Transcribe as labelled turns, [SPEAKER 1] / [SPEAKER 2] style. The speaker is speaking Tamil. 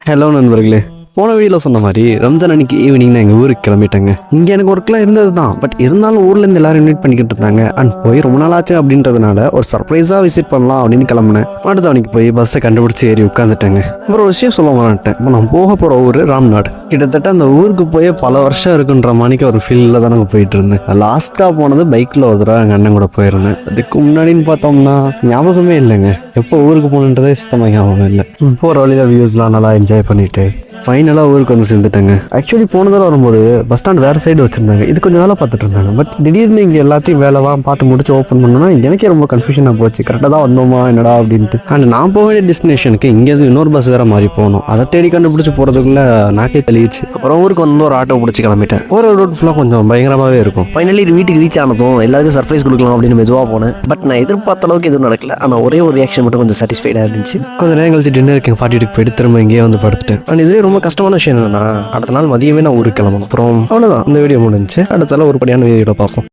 [SPEAKER 1] ஹலோ நண்பர்களே, போன வீடியோவில் சொன்ன மாதிரி ரம்ஜான் அன்னைக்கு ஈவினிங் நான் எங்கள் ஊருக்கு கிளம்பிட்டேங்க. இங்கே எனக்கு ஒர்க்லாம் இருந்தது தான், பட் இருந்தாலும் ஊர்லேருந்து எல்லாரும் இன்வைட் பண்ணிக்கிட்டு இருந்தாங்க. அண்ட் போய் ரொம்ப நாள் ஆச்சு அப்படின்றதுனால ஒரு சர்ப்ரைஸாக விசிட் பண்ணலாம் அப்படின்னு கிளம்புனேன். அடுத்தவனைக்கு போய் பஸ்ஸை கண்டுபிடிச்சி ஏறி உட்காந்துட்டேங்க. அப்புறம் ஒரு விஷயம் சொல்ல மாட்டேன். இப்போ நான் போக போகிற ஊர் ராம்நாடு. கிட்டத்தட்ட அந்த ஊருக்கு போய் பல வருஷம் இருக்குன்ற மாதிரிக்கு ஒரு ஃபீலில் தான் நாங்கள் போயிட்டு இருந்தேன். லாஸ்ட்டாக போனது பைக்கில் ஒரு தடவை எங்கள் அண்ணன் கூட போயிருந்தேன். அதுக்கு முன்னாடின்னு பார்த்தோம்னா ஞாபகமே இல்லைங்க. எப்போ ஊருக்கு போகணுன்றதே சுத்தமாக ஞாபகம் இல்லை. போகிற வழியில் வியூஸ்லாம் நல்லா என்ஜாய் பண்ணிட்டு ஃபைனலாக ஊருக்கு வந்து சேர்ந்துட்டாங்க. ஆக்சுவலி போன தடவை வரும்போது பஸ் ஸ்டாண்ட் வேறு சைடு வச்சுருந்தாங்க. இது கொஞ்சம் வேலை பார்த்துட்டு இருந்தாங்க. பட் திடீர்னு இங்கே எல்லாத்தையும் வேலைலாம் பார்த்து முடிச்சு ஓப்பன் பண்ணோன்னா எனக்கே ரொம்ப கன்ஃபியூஷனாக போச்சு. கரெக்டாக தான் வந்தோமா என்னடா அப்படின்ட்டு. அண்ட் நான் போக வேண்டிய டெஸ்டினேஷனுக்கு இங்கேருந்து இன்னொரு பஸ் வேறு மாதிரி போகணும். அதை தேடி கண்டுபிடிச்சி போகிறதுக்குள்ளே நாக்கே தள்ளிடுச்சு. அப்புறம் ஊருக்கு வந்து ஒரு ஆட்டோ பிடிச்சி கிளம்பிட்டேன். ஒரு ரோட் ஃபுல்லாக கொஞ்சம் பயங்கரமாகவே இருக்கும். ஃபைனலி வீட்டுக்கு ரீச் ஆனதும் எல்லாருக்கும் சர்ப்ரைஸ் கொடுக்கலாம் அப்படின்னு மெதுவாக போனேன். பட் நான் எதிர்பார்த்த அளவுக்கு எதுவும் நடக்கல. ஆனால் ஒரே ஒரு ரியாக்ஷன் மட்டும் கொஞ்சம் சாட்டிஸ்ஃபைடாக இருந்துச்சு. கொஞ்சம் நேரம் கழிச்சு டின்னருக்கு 42 போயிட்டு திரும்ப இங்கேயே வந்து படுத்துட்டேன். அண்ட் இதுலேயே ரொம்ப கஷ்டமான விஷயம் என்னன்னா, அடுத்த நாள் மதியமே நான் ஊருக்கு கிளம்பணும். அப்புறம் அவ்வளோதான், இந்த வீடியோ முடிஞ்சு அடுத்த நாள் ஒரு படியான வீடியோ பார்ப்போம்.